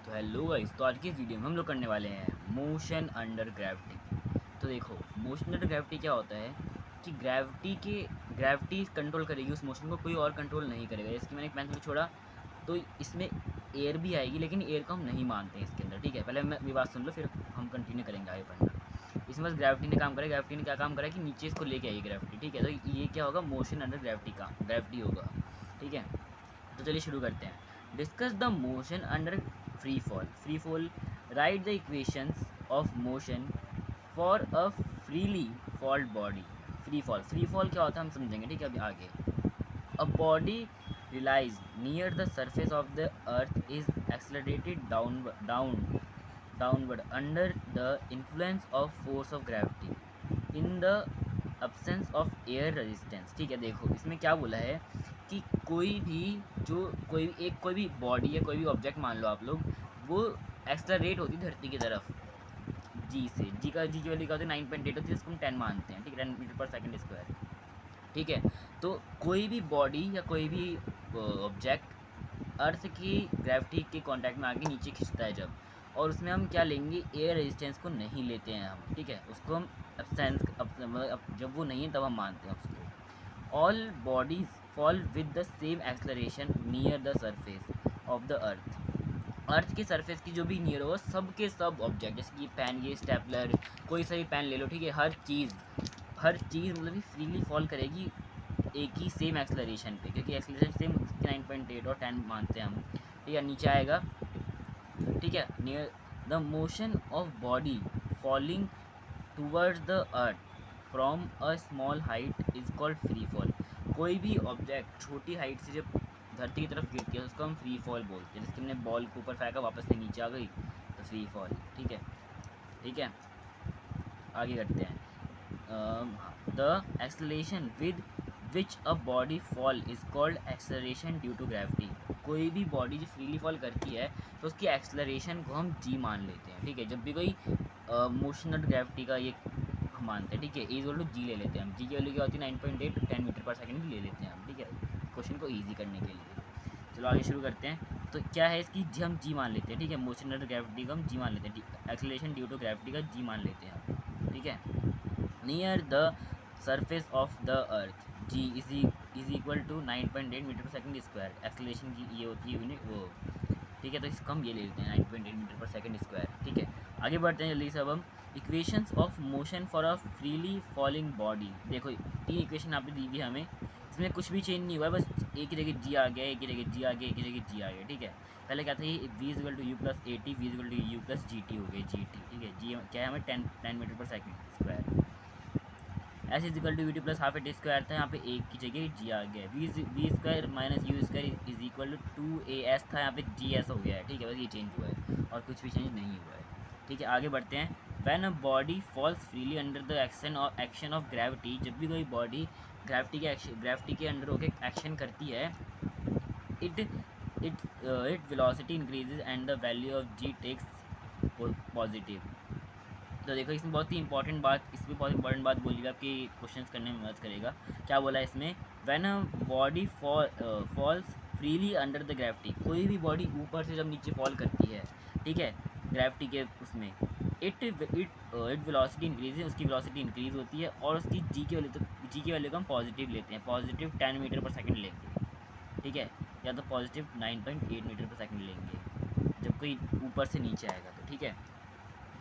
तो hello guys, तो आज की इस वीडियो में हम लोग करने वाले हैं मोशन अंडर ग्रेविटी। तो देखो, मोशन अंडर ग्रेविटी क्या होता है कि ग्रेविटी कंट्रोल करेगी उस मोशन को, कोई और कंट्रोल नहीं करेगा। इसकी मैंने एक मैथड छोड़ा तो इसमें एयर भी आएगी, लेकिन एयर को हम नहीं मानते हैं इसके अंदर। ठीक है, पहले मेरी बात सुन लो, फिर हम कंटिन्यू करेंगे आगे पढ़ना। इसमें बस ग्रेविटी ने काम करेगा। ग्रेविटी ने क्या काम करा कि नीचे इसको लेके आएगी ग्रेविटी। ठीक है, तो ये क्या होगा, मोशन अंडर ग्रेविटी होगा। ठीक है, तो चलिए शुरू करते हैं। Discuss the motion under free fall. Write the equations of motion for a freely fold body. Free fall क्या होता है हम समझेंगे। ठीक है, अभी आगे। A body release near the surface of the earth is accelerated downward under the influence of force of gravity in the absence of air resistance। ठीक है, देखो इसमें क्या बोला है कि कोई भी बॉडी या कोई भी ऑब्जेक्ट मान लो आप लोग, वो एक्सलरेट होती है धरती की तरफ जी से। जी की वैल्यू क्या होती है 9.8 होती है, जिसको हम 10 मानते हैं। ठीक है, 10 मीटर पर सेकंड स्क्वायर। ठीक है, तो कोई भी बॉडी या कोई भी ऑब्जेक्ट अर्थ की ग्रेविटी के कांटेक्ट में आके नीचे खिंचता है जब, और उसमें हम क्या लेंगे, एयर रेजिस्टेंस को नहीं लेते हैं हम। ठीक है, उसको हम एब्सेंस जब वो नहीं है तब हम मानते हैं उसको। All bodies fall with the same acceleration near the surface of the अर्थ के सरफेस की जो भी नियर हो, सब के सब ऑब्जेक्ट, जैसे कि पेन, ये स्टेपलर, कोई सा भी पेन ले लो। ठीक है, हर चीज़ मतलब कि फ्रीली फॉल करेगी एक ही सेम एक्सलरेशन पे, क्योंकि एक्सलरेशन सेम 9.8 और 10 मानते हैं हम। ठीक है, नीचे आएगा। ठीक है, near the motion of body falling towards the earth from a small height is called free fall. कोई भी ऑब्जेक्ट छोटी हाइट से जब धरती की तरफ गिरती है उसको हम फ्री फॉल बोलते हैं। जैसे हमने बॉल को ऊपर फेंका, वापस से नीचे आ गई, तो फ्री फॉल। ठीक है, ठीक है, आगे करते हैं। The acceleration with which a body fall is called acceleration due to gravity. कोई भी बॉडी जो फ्रीली फॉल करती है तो उसकी एक्सेलरेशन को हम जी मान लेते हैं। ठीक है, जब भी कोई मोशन ऑफ ग्रेविटी का ये हम मानते हैं। ठीक है, इक्वल टू जी ले लेते हैं हम। जी की वैल्यू क्या होती है 9.8, 10 मीटर पर सेकंड भी ले लेते हैं हम। ठीक है, क्वेश्चन को ईजी करने के लिए। चलो आगे शुरू करते हैं। तो क्या है इसकी जी, हम जी मान लेते हैं। ठीक है, मोशन ऑफ ग्रेविटी का हम जी मान लेते हैं, एक्सेलरेशन ड्यू टू ग्रेविटी का जी मान लेते हैं। ठीक है, near the surface of the earth g is equal to 9.8 metre per second square. Acceleration की ये होती है यूनिट वो। ठीक है, तो इसको हम ये ले लेते हैं 9.8 मीटर पर सेकंड स्क्वायर। ठीक है, आगे बढ़ते हैं जल्दी से। अब हम equations of motion for a freely falling body. देखो 3 इक्वेशन यहाँ पे दी हुई है हमें, इसमें कुछ भी चेंज नहीं हुआ है, बस एक ही जगह जी आ गया, एक ही जगह जी आ गया, एक ही जगह जी आ गया। ठीक है, पहले क्या था, ये v equal to u plus a t, v equal to u plus g t हो गई, जी टी। ठीक है, जी क्या है हमें 10 metre per second square. S is equal to v t plus half a t square था, यहाँ पे एक की जगह जी आ गया। V square minus u square is equal to 2as था, यहाँ पे जी एस हो गया है। ठीक है, बस ये चेंज हुआ है और कुछ भी चेंज नहीं हुआ है। ठीक है, आगे बढ़ते हैं। When a body falls freely under the action of gravity. जब भी कोई बॉडी ग्रेविटी के अंडर होकर एक्शन करती है, it it velocity increases and the value of g takes positive. तो देखो इसमें बहुत इंपॉर्टेंट बात बोली है, आपकी क्वेश्चंस करने में मदद करेगा। क्या बोला है इसमें, when a body falls freely under the gravity. कोई भी बॉडी ऊपर से जब नीचे फॉल करती है, ठीक है, ग्रेविटी के उसमें, इट वेलोसिटी इंक्रीज, उसकी वेलोसिटी इंक्रीज होती है, और उसकी जी की वैल्यू को हम पॉजिटिव लेते हैं, पॉजिटिव 10 मीटर पर सेकंड लेंगे। ठीक है, या तो पॉजिटिव 9.8 मीटर पर सेकंड लेंगे जब कोई ऊपर से नीचे आएगा तो। ठीक है,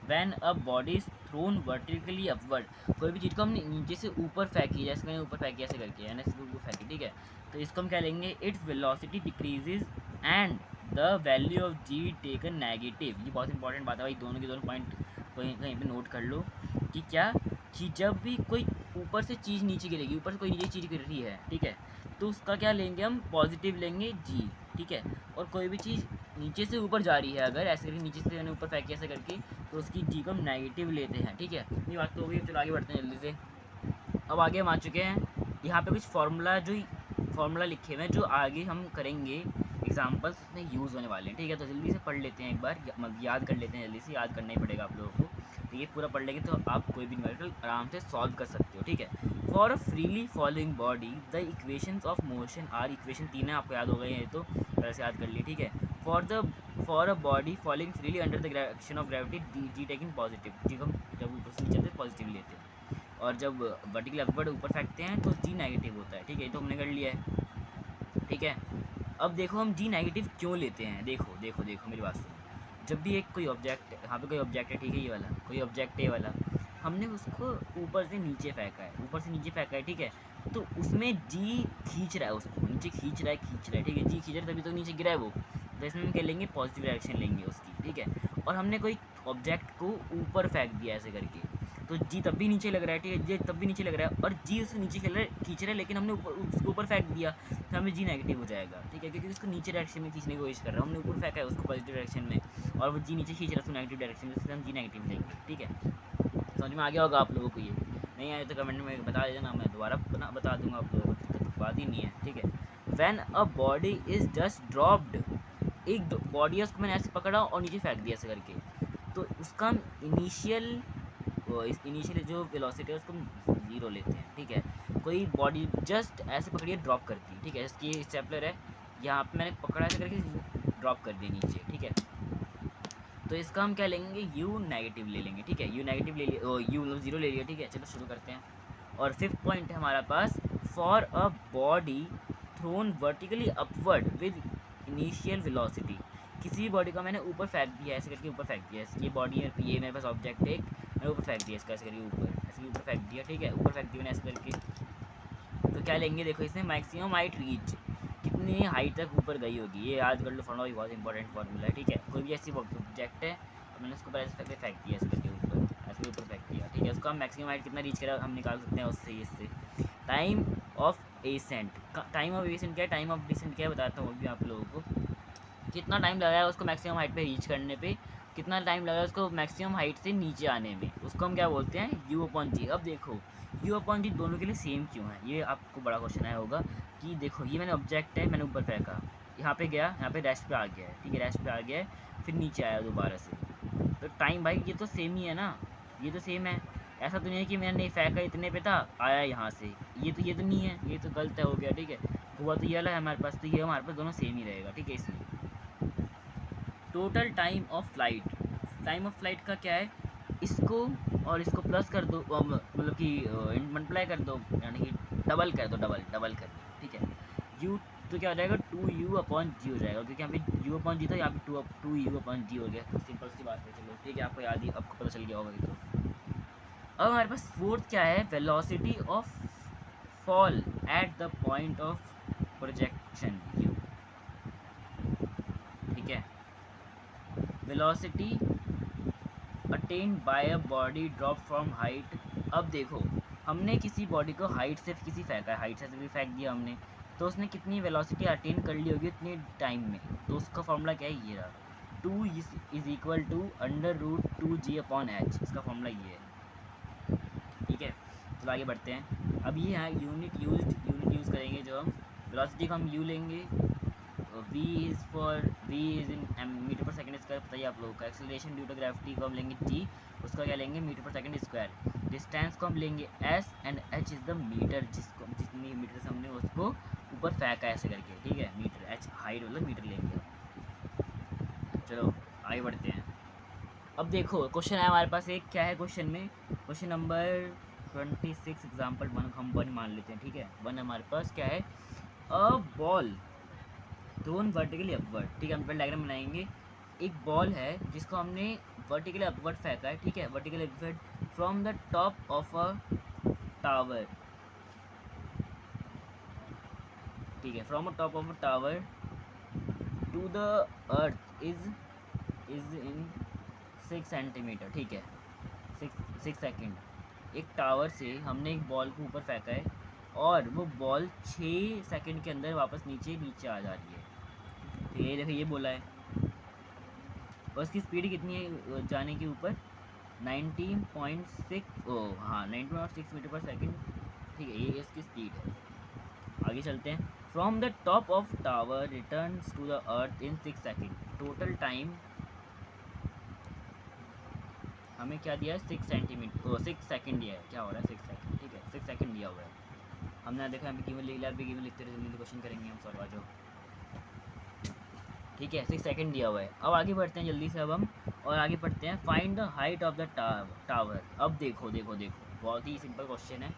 van a body is throne vertically upward. कोई भी चीज़ को हमने नीचे से ऊपर फेंकी, जैसे मैंने ऊपर फेंकी ऐसे करके, यानी इसको ऊपर फेंकी। ठीक है, तो इसको हम क्या लेंगे, its velocity decreases and the value of g taken negative. ये बहुत इंपॉर्टेंट बात है भाई, दोनों के दोनों पॉइंट कहीं कहीं पे नोट कर लो कि क्या, कि जब भी कोई ऊपर से चीज़ नीचे गिरेगी, ऊपर से कोई नीचे चीज़ गिर रही है, ठीक है, तो उसका क्या लेंगे हम, पॉजिटिव लेंगे जी। ठीक है, और कोई भी चीज़ नीचे से ऊपर जा रही है, अगर ऐसे करके नीचे से ऊपर फेंकी ऐसे करके, तो उसकी जी को हम नेगेटिव लेते हैं। ठीक है, इतनी बात तो हो गई। चलो आगे बढ़ते हैं जल्दी से। अब आगे हम आ चुके हैं, यहाँ पे कुछ फार्मूला लिखे हुए हैं जो आगे हम करेंगे एग्जाम्पल्स उसमें यूज़ होने वाले हैं। ठीक है, तो जल्दी से पढ़ लेते हैं एक बार, याद कर लेते हैं, जल्दी से याद करना ही पड़ेगा आप लोगों को। ठीक है, पूरा पढ़ लेंगे तो आप कोई भी न्यूमेरिकल आराम से सॉल्व कर सकते हो। ठीक है, for a freely following body the equations of motion are, equation 3 है, आपको याद हो गए हैं तो तरह से याद कर लिए। ठीक है, for the for a body falling freely under the action of gravity G taking positive, जी को हम जब ऊपर से नीचे चलते पॉजिटिव लेते हैं, और जब वर्टिकल अपवर्ड ऊपर फेंकते हैं तो जी नेगेटिव होता है। ठीक है, ये तो हमने कर लिया है। ठीक है, अब देखो हम जी नेगेटिव क्यों लेते हैं। देखो देखो देखो मेरी बात सुनो, जब भी एक कोई ऑब्जेक्ट, यहाँ पे कोई ऑब्जेक्ट है, ठीक है, ये वाला कोई ऑब्जेक्ट है, ये वाला हमने उसको ऊपर से नीचे फेंका है, ऊपर से नीचे फेंका है, ठीक है, तो उसमें जी खींच रहा है, उसको नीचे खींच रहा है, ठीक है, जी खींच रहा है तभी तो नीचे गिरा है वो, तो इसमें हम क्या लेंगे, पॉजिटिव डायरेक्शन लेंगे उसकी। ठीक है, और हमने कोई ऑब्जेक्ट को ऊपर फेंक दिया ऐसे करके, तो जी तब भी नीचे लग रहा है, ठीक है, जी तब भी नीचे लग रहा है, और जी उसको नीचे खींच रहा है, लेकिन हमने ऊपर उसको ऊपर फेंक दिया तो हमें जी नेगेटिव हो जाएगा। ठीक है, क्योंकि उसको नीचे डायरेक्शन में खींचने की कोशिश कर रहा है, हमने ऊपर फेंका है उसको पॉजिटिव डायरेक्शन में, और वो जी नीचे खींच रहा है उसको नेगेटिव डायरेक्शन में, इसलिए हम जी नेगेटिव लेंगे। ठीक है, समझ में आ गया होगा आप लोगों को। ये नहीं आए तो कमेंट में बता देना, मैं दोबारा बता दूंगा आप लोगों को, दिक्कत बात ही नहीं है। ठीक है, when a body is just dropped, एक बॉडी है उसको मैंने ऐसे पकड़ा और नीचे फेंक दिया ऐसे करके, तो उसका हम इनिशियल जो वेलोसिटी है उसको हम जीरो लेते हैं। ठीक है, कोई बॉडी जस्ट ऐसे पकड़िए ड्रॉप करती है, ठीक है, इसकी स्टेपलर है, यहाँ पे मैंने पकड़ा ऐसे करके ड्रॉप कर दिया नीचे। ठीक है, तो इसका हम क्या लेंगे, यू नेगेटिव ले लेंगे। ठीक है, यू नेगेटिव ले लिया, यू मतलब जीरो ले लिया। ठीक है, चलो शुरू करते हैं। और फिफ्थ पॉइंट है हमारा पास, for a body thrown vertically upward with initial velocity, किसी भी बॉडी को मैंने ऊपर फेंक दिया ऐसे करके, ऊपर फेंक दिया, इसकी बॉडी है, ये मेरे पास ऑब्जेक्ट है, मैंने ऊपर फेंक दिया इसका ऐसे करके, ऊपर ऐसे ऊपर फेंक दिया। ठीक है, ऊपर फेंक दिया मैंने ऐसे करके, तो क्या लेंगे, देखो इसमें मैक्सिमम हाइट रीच, कितनी हाइट तक ऊपर गई होगी, ये याद कर लो, फॉर्मूला भी बहुत इंपॉर्टेंट फार्मूला है। ठीक है, कोई भी ऐसी ऑब्जेक्ट है तो मैंने उसको ऐसे फेंक दिया ऐसे करके ऊपर, ऐसे ऊपर फेंक दिया। ठीक है, उसका हम मैक्सिमम हाइट कितना रीच करा हम निकाल सकते हैं उससे, इससे time of accent, time of accent क्या है, टाइम ऑफ डिसेंट क्या है, बताता हूँ अभी आप लोगों को, कितना टाइम लगा है उसको मैक्सिमम हाइट पे रीच करने पे, कितना टाइम लगा है उसको मैक्सिमम हाइट से नीचे आने में, उसको हम क्या बोलते हैं, यू अपॉन जी। अब देखो यू अपॉन जी दोनों के लिए सेम क्यों है, ये आपको बड़ा क्वेश्चन आया होगा कि देखो ये मैंने ऑब्जेक्ट है, मैंने ऊपर फेंका, यहाँ पे गया, यहाँ पे रेस्ट पे आ गया है। ठीक है, रेस्ट पे आ गया है, फिर नीचे आया दोबारा से, तो टाइम भाई ये तो सेम ही है ना, ये तो सेम है, ऐसा तो नहीं है कि मैंने फेंका इतने पे था आया यहाँ से, ये तो नहीं है, ये तो गलत है, हो गया। ठीक है, हुआ तो ये वाला है हमारे पास, तो ये हमारे पास दोनों सेम ही रहेगा। ठीक है, इसलिए total time of flight, time of flight का क्या है, इसको और इसको प्लस कर दो, मतलब कि मल्टीप्लाई कर दो, यानी कि डबल कर दो, डबल कर दो। ठीक है, यू तो क्या हो जाएगा, 2u अपॉन जी हो जाएगा, क्योंकि यहाँ पे u अपॉन जी था, यहाँ पे 2u अपॉन जी हो गया, तो सिंपल सी बात है। चलो ठीक है, आपको याद ही, आपको पता चल गया होगा ये तो। अब हमारे पास फोर्थ क्या है, velocity of fall at the point of projection u। ठीक है, velocity attend bye a body drop from height. अब देखो हमने किसी बॉडी को हाइट से किसी फेंका है, हाइट से भी फेंक दिया हमने, तो उसने कितनी वेलोसिटी अटेन कर ली होगी उतने टाइम में, तो उसका फॉर्मूला क्या है, ये रहा, 2 is equal to under root 2g upon h, इसका फॉर्मूला ये है। ठीक है, चलो आगे बढ़ते हैं। अब ये है यूनिट यूज़ करेंगे, जो हम वेलोसिटी को हम यू लेंगे, v is in metre per second square, पता ही आप लोगों का। एक्सेलरेशन ड्यू टू ग्रेविटी को हम लेंगे g, उसका क्या लेंगे, metre per second square. Distance को हम लेंगे s and h is the metre, जितनी मीटर से हमने उसको ऊपर फेंका ऐसे करके। ठीक है, मीटर, h हाइट मतलब मीटर लेंगे। चलो आगे बढ़ते हैं। अब देखो क्वेश्चन है हमारे पास एक, क्या है क्वेश्चन में, क्वेश्चन नंबर 26 एग्जाम्पल वन हम वन मान लेते हैं। ठीक है, वन हमारे पास क्या है, a ball throne vertically upward. ठीक है, हम पहले डायग्राम बनाएंगे। एक बॉल है जिसको हमने वर्टिकली अपवर्ड फेंका है। ठीक है, vertically upward from the top of a tower. ठीक है, from a top of a tower to the earth is in 6 centimetre. ठीक है, 6 सेकेंड। एक टावर से हमने एक बॉल को ऊपर फेंका है और वो बॉल 6 सेकेंड के अंदर वापस नीचे आ जा रही है। तो ये देखो ये बोला है, और उसकी स्पीड कितनी है जाने के ऊपर, 19.6, ओ हाँ 19.6 मीटर पर सेकेंड। ठीक है, ये इसकी स्पीड है। आगे चलते हैं। From the top of tower return to the earth in 6 second. Total time हमें क्या दिया है, 6 सेंटीमीटर, 6 सेकेंड दिया है, क्या हो रहा है 6 सेकेंड। ठीक है, 6 सेकेंड दिया हुआ है। हमने देखा यहाँ पे गिवन लिख लिया, अभी गिवन लिखते रहे, जल्दी क्वेश्चन करेंगे हम सॉल्व। आ जाओ। ठीक है, 6 सेकंड दिया हुआ है। अब आगे बढ़ते हैं जल्दी से अब हम, और आगे पढ़ते हैं find the height of the tower. अब देखो देखो देखो, बहुत ही सिंपल क्वेश्चन है।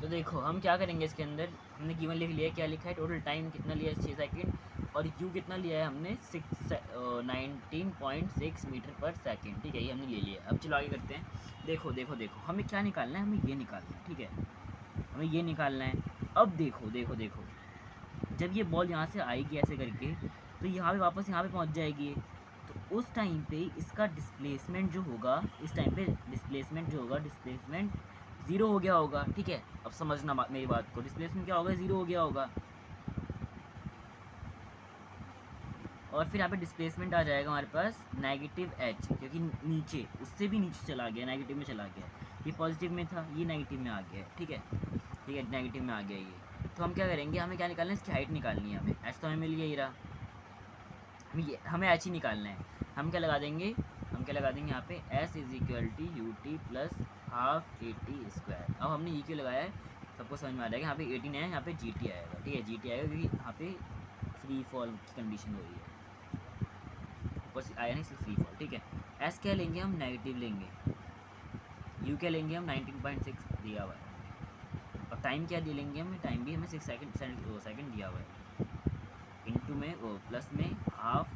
तो देखो हम क्या करेंगे, इसके अंदर हमने गिवन लिख लिया है, क्या लिखा है, टोटल टाइम कितना लिया है 6 सेकंड, और यू कितना लिया है हमने 19.6 मीटर पर सेकंड। ठीक है, ये हमने ले लिया। अब चलो आगे करते हैं। देखो देखो देखो, हमें क्या निकालना है, हमें ये निकालना है। ठीक है, हमें ये निकालना है। अब देखो देखो देखो, जब ये बॉल यहाँ से आएगी ऐसे करके, तो यहाँ पे वापस यहाँ पे पहुँच जाएगी। तो उस टाइम पे इसका डिस्प्लेसमेंट जो होगा, इस टाइम पे डिस्प्लेसमेंट जो होगा, डिस्प्लेसमेंट ज़ीरो हो गया होगा। ठीक है, अब समझना मेरी बात को, डिस्प्लेसमेंट क्या होगा, ज़ीरो हो गया होगा। और फिर यहाँ पे डिस्प्लेसमेंट आ जाएगा हमारे पास नेगेटिव एच, क्योंकि नीचे, उससे भी नीचे चला गया, नेगेटिव में चला गया। ये पॉजिटिव में था, ये नेगेटिव में आ गया है। ठीक है, ठीक है, नेगेटिव में आ गया ये। तो हम क्या करेंगे, हमें क्या निकालना है, इसकी हाइट निकालनी है हमें। एच तो हमें मिल गया, ये रहा, हमें एच ही निकालना है। हम क्या लगा देंगे, हम क्या लगा देंगे यहाँ पे, s is equal to u t plus half a t square. अब हमने ये क्यों लगाया है, सबको समझ में आ जाएगा। यहाँ पे 18 है, यहाँ पे जी टी आएगा। ठीक है, जी टी आएगा क्योंकि यहाँ पे फ्री फॉल की कंडीशन हो रही है, ऊपर आया नहीं, सिर्फ फ्री फॉल। ठीक है, एस क्या लेंगे हम, नेगेटिव लेंगे। यू क्या लेंगे हम, 19.6 दिया हुआ है। और टाइम क्या दे लेंगे हम, टाइम भी हमें 6 सेकंड दिया हुआ है। इनटू में प्लस में हाफ,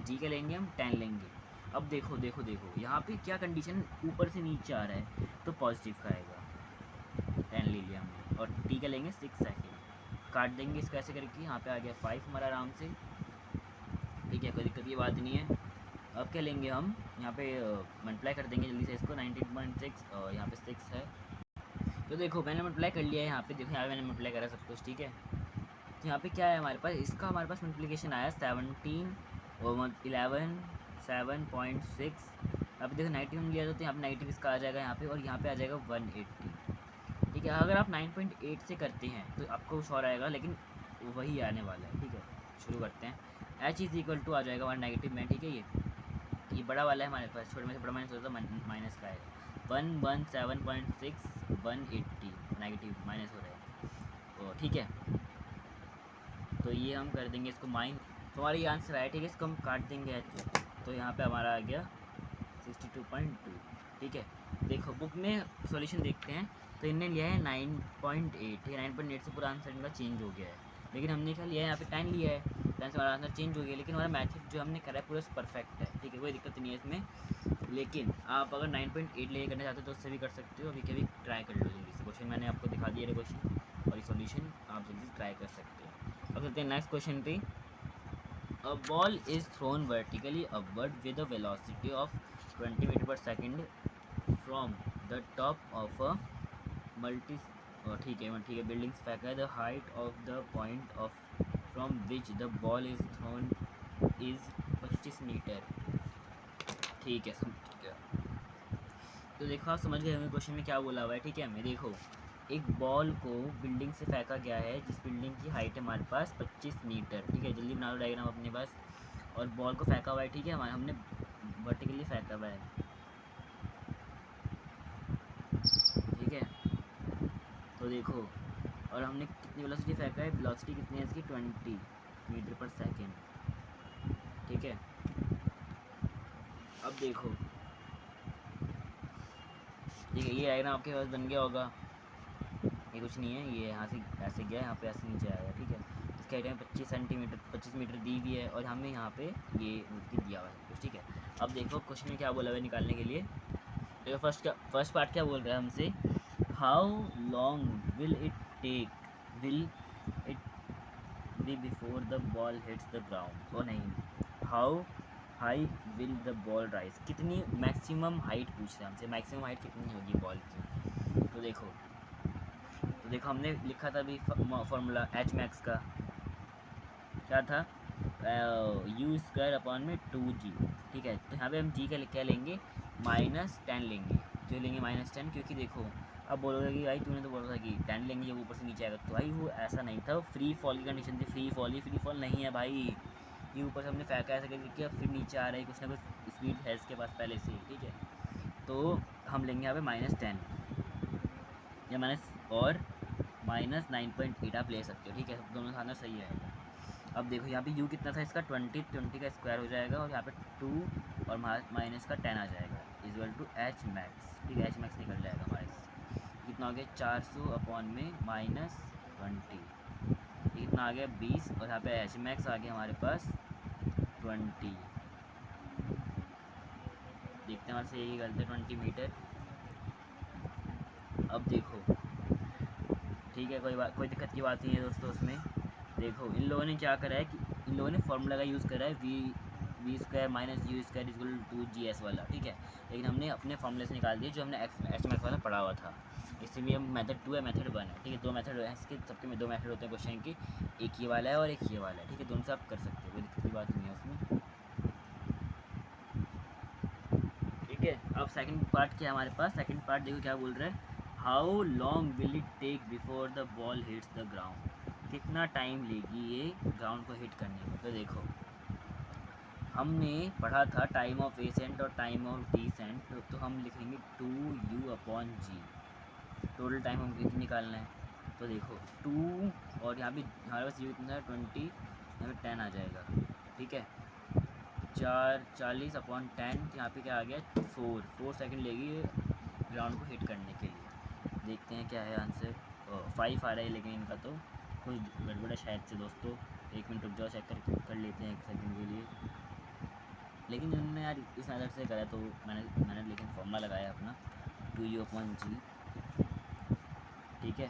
जी क्या लेंगे हम, 10 लेंगे। अब देखो देखो देखो, यहाँ पे क्या कंडीशन, ऊपर से नीचे आ रहा है, तो पॉजिटिव का आएगा, 10 ले लिया हमने। और टी का लेंगे 6 सेकंड, काट देंगे इसको ऐसे करके, यहाँ पे आ गया 5 हमारा आराम से। ठीक है, कोई दिक्कत की बात नहीं है। अब क्या लेंगे हम, यहाँ पे मल्टीप्लाई कर देंगे जल्दी से इसको, 19.6 यहाँ पे 6 है। तो देखो मैंने मल्टीप्लाई कर लिया है यहाँ पे, देखो यहाँ पे मैंने मल्टीप्लाई करा सब कुछ। ठीक है, तो यहाँ पे क्या है हमारे पास, इसका हमारे पास मल्टीप्लिकेशन आया 17 और 11 7.6। अब देखो नेगेटिव में लिया तो यहाँ पे नेगेटिव इसका आ जाएगा यहाँ पे, और यहाँ पे आ जाएगा 180। ठीक है, अगर आप 9.8 से करते हैं तो आपको कुछ और आएगा, लेकिन वही आने वाला है। ठीक है, शुरू करते हैं। एच इज इक्वल टू आ जाएगा हमारा नेगेटिव में। ठीक है, ये बड़ा वाला है हमारे पास, छोटे में से बड़ा माइनस होता है, माइनस का आएगा 117.6 180, नेगेटिव माइनस हो रहा है। तो ठीक है, तो ये हम कर देंगे इसको माइन, तो हमारा ये आंसर आया। ठीक है, इसको हम काट देंगे, तो यहाँ पे हमारा आ गया 62.2। ठीक है, देखो बुक में सॉल्यूशन देखते हैं, तो इनने लिया है 9.8। ठीक है, 9.8 से पूरा आंसर इनका चेंज हो गया है, लेकिन हमने क्या लिया है, यहाँ पे 10 लिया है, 10 से हमारा आंसर चेंज हो गया, लेकिन हमारा मैथड जो हमने करा है पूरा परफेक्ट है। ठीक है, कोई दिक्कत नहीं है इसमें। लेकिन आप अगर 9.8 लेके करना चाहते हो तो उससे भी कर सकते हो। अभी कभी ट्राई कर लो जल्दी से, क्वेश्चन मैंने आपको दिखा दिया है क्वेश्चन, और ये सॉल्यूशन आप जल्दी से ट्राई कर सकते हो। अब चलते हैं नेक्स्ट क्वेश्चन पे। A ball is thrown vertically upward with a velocity of 20 meter per second from the top of a multi ठीक है बिल्डिंग से फेंका है। The height of the point of from which the ball is thrown is 25 metre. ठीक है, समझ गया। तो देखो आप समझ गए होंगे क्वेश्चन में क्या बोला हुआ है। ठीक है, हमें देखो एक बॉल को बिल्डिंग से फेंका गया है, जिस बिल्डिंग की हाइट है हमारे पास 25 मीटर। ठीक है, जल्दी बना लो डायग्राम अपने पास। और बॉल को फेंका हुआ है, ठीक है, हमने वर्टिकली फेंका हुआ है। ठीक है, तो देखो, और हमने कितनी वेलोसिटी फेंका है, वेलोसिटी कितनी है इसकी 20 मीटर पर सेकेंड। ठीक है, अब देखो, ठीक है, ये डायग्राम आपके पास बन गया होगा। ये कुछ नहीं है, ये यहाँ से ऐसे गया, यहाँ पे ऐसे नीचे आएगा। ठीक है, इसकी हाइट में 25 मीटर दी हुई है, और हमें यहाँ पे ये मूर्ति दिया हुआ है कुछ। ठीक है, अब देखो क्वेश्चन में क्या बोला हुआ है निकालने के लिए। देखो फर्स्ट पार्ट क्या बोल रहा है हमसे, how long will it be before the ball hits the ground. और नहीं, how high will the ball rise, कितनी मैक्सिमम हाइट पूछ रहे हैं हमसे, मैक्सिमम हाइट कितनी होगी बॉल की। तो देखो हमने लिखा था अभी फॉर्मूला एच मैक्स का, क्या था, यू स्क्वायर अपॉन में 2g। ठीक है, तो यहाँ पे हम जी का क्या लेंगे, -10 लेंगे। क्यों लेंगे -10, क्योंकि देखो अब बोलोगे कि भाई तूने तो बोला था कि 10 लेंगे जब ऊपर से नीचे आएगा, तो भाई वो ऐसा नहीं था, वो फ्री फॉल की कंडीशन थी। फ्री फॉल नहीं है भाई, ये ऊपर से हमने फेंका ऐसा करके फिर नीचे आ रहा है, कुछ ना कुछ स्पीड है इसके पास पहले से ही। ठीक है, तो हम लेंगे यहाँ पे -10 या और -9.8 आप ले सकते हो। ठीक है, दोनों खाना सही रहेगा। अब देखो यहाँ पे u कितना था इसका 20, 20 का स्क्वायर हो जाएगा और यहाँ पे 2 और माइनस का 10 आ जाएगा इक्वल टू एच मैक्स। ठीक है, एच मैक्स निकल जाएगा हमारे से। कितना हो गया 400 अपॉन में -20, कितना आ गया 20 और यहाँ पे एच मैक्स आ गया हमारे पास 20। देखते हैं हमारे से यही गलत है 20 मीटर। अब देखो ठीक है, कोई दिक्कत की बात नहीं है दोस्तों उसमें। देखो इन लोगों ने क्या करा है कि इन लोगों ने फॉर्मूला का यूज़ करा है v square minus u square equal to g s वाला। ठीक है, लेकिन हमने अपने फॉर्मूले से निकाल दिया जो हमने एच मैक्स वाला पढ़ा हुआ था। इसलिए मेथड 2 है, मेथड 1 है। ठीक है, 2 मेथड है इसके, सबके में 2 मेथड होते हैं क्वेश्चन के, एक ये वाला है और एक ये वाला है। ठीक है, दोनों से आप कर सकते हो, कोई दिक्कत की बात नहीं है उसमें। ठीक है, अब सेकंड पार्ट क्या है हमारे पास। सेकंड पार्ट देखो क्या बोल रहा है, how long will it take before the ball hits the ground. कितना टाइम लेगी ये ग्राउंड को हिट करने में। तो देखो हमने पढ़ा था टाइम ऑफ एसेंट और टाइम ऑफ डिसेंट, तो हम लिखेंगे 2u/g। टोटल टाइम हम कितना निकालना है, तो देखो 2 और यहाँ पे हमारे पास u कितना है 20, यहाँ पे 10 आ जाएगा। ठीक है, 40/10, यहाँ पे क्या आ गया 4 सेकंड लेगी ग्राउंड को हिट करने के लिए। देखते हैं क्या है आंसर। 5 आ रहा है लेकिन इनका तो कुछ गड़बड़ है शायद से दोस्तों। 1 मिनट रुक जाओ, चेक कर लेते हैं 1 सेकंड के लिए। लेकिन इन्होंने यार इस मेथड से करा तो मैंने लेकिन फॉर्मूला लगाया अपना 2u/g। ठीक है,